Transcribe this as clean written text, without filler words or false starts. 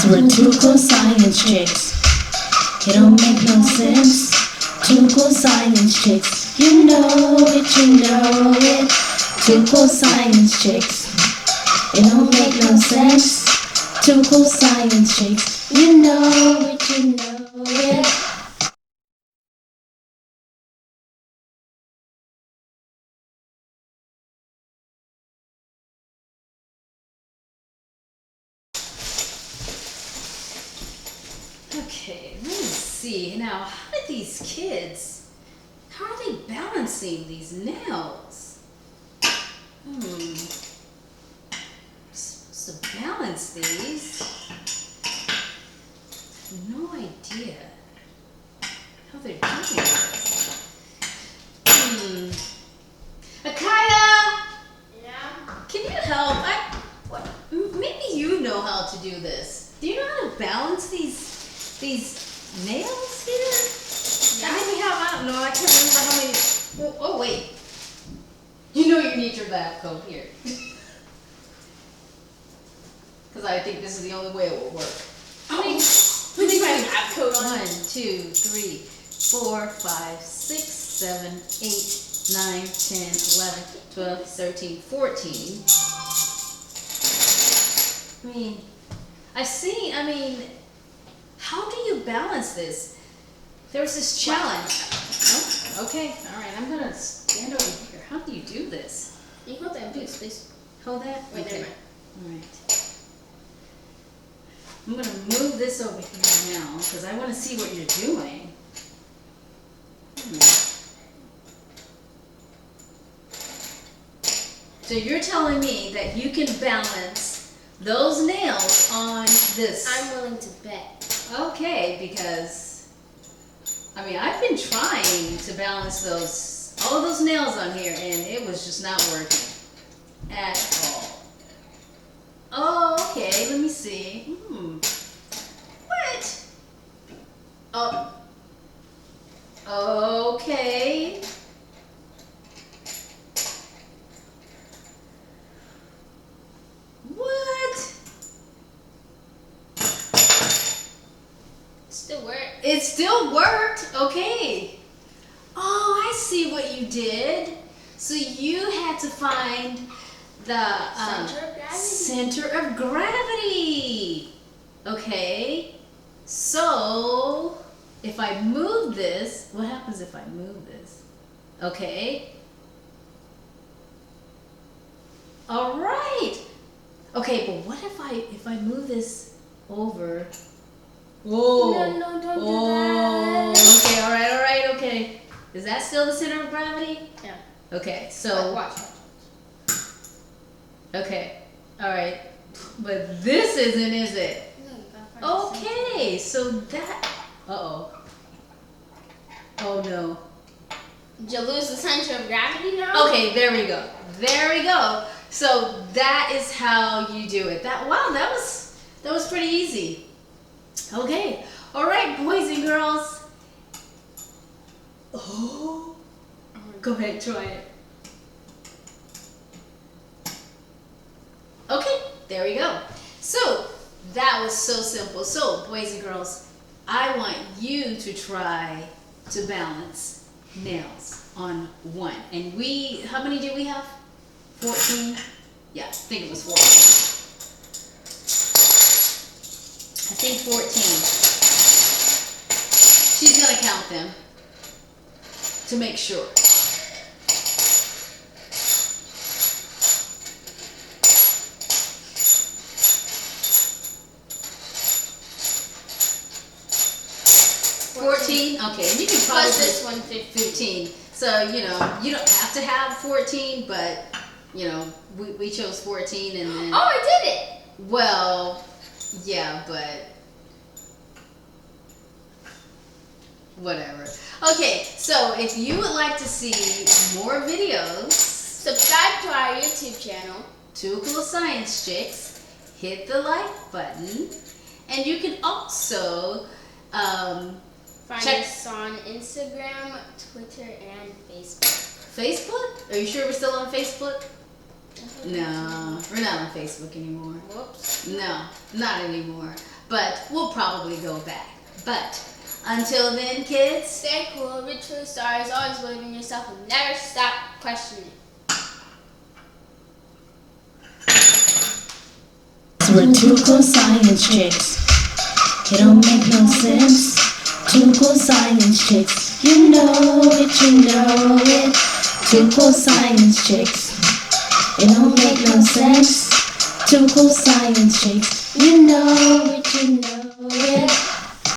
we're two cool science chicks. It don't make no sense. Two cool science chicks. You know it, you know it. Two cool science chicks. It don't make no sense. Two cool science chicks. You know it, you know it. Okay, let me see. Now, how are these kids, how are they balancing these nails? Supposed to balance these. No idea how they're doing this. Akyah! Yeah? Can you help? Maybe you know how to do this. Do you know how to balance these nails here? Yeah. I think we have, I don't know, I can't remember how many. Oh wait. You know you need your lab coat here. Because I think this is the only way it will work. How many? Put my lab coat on. 1, 2, 3, 4, 5, 6, 7, 8, 9, 10, 11, 12, 13, 14. How do you balance this? There's this challenge. Oh, okay, all right, I'm gonna stand over here. How do you do this? You hold that, please. Hold that? Wait, Okay. there. All right. I'm gonna move this over here now because I want to see what you're doing. So you're telling me that you can balance those nails on this? I'm willing to bet. Okay, because I've been trying to balance all of those nails on here, and it was just not working at all. Oh, okay. Let me see. What? Oh, okay. What? Still work. It still worked. Okay. Oh, I see what you did. So you had to find the center of gravity. Okay. So if I move this, what happens if I move this? Okay. All right. Okay, but what if I move this over? Whoa. No, don't do that. Okay, all right, okay. Is that still the center of gravity? Yeah. Okay, so. Watch. Okay, all right. But this isn't, is it? No, Okay, so that. Uh-oh. Oh no. Did you lose the center of gravity now? Okay, there we go. There we go. So that is how you do it. That was pretty easy. Okay. All right, boys and girls. Oh. Go ahead, try it. Okay, there we go. So that was so simple. So boys and girls, I want you to try to balance nails on one. And how many did we have? 14? Yeah, I think it was 14. I think 14. She's gonna count them to make sure. Okay, and you can probably plus this one 15. So, you don't have to have 14, but, we chose 14 and then... Oh, I did it! Well, yeah, but... whatever. Okay, so if you would like to see more videos... subscribe to our YouTube channel. Two Cool Science Chicks. Hit the like button. And you can also... Find us on Instagram, Twitter, and Facebook. Facebook? Are you sure we're still on Facebook? No, we're not on Facebook anymore. Whoops. No, not anymore. but we'll probably go back. But until then, kids, Stay cool, reach for the stars, always believe in yourself, and never stop questioning. We're two cool science chicks. It don't make no sense. Two cool science chicks. You know it, you know it. Two cool science chicks. It don't make no sense. Two cool science chicks. You know it, you know it.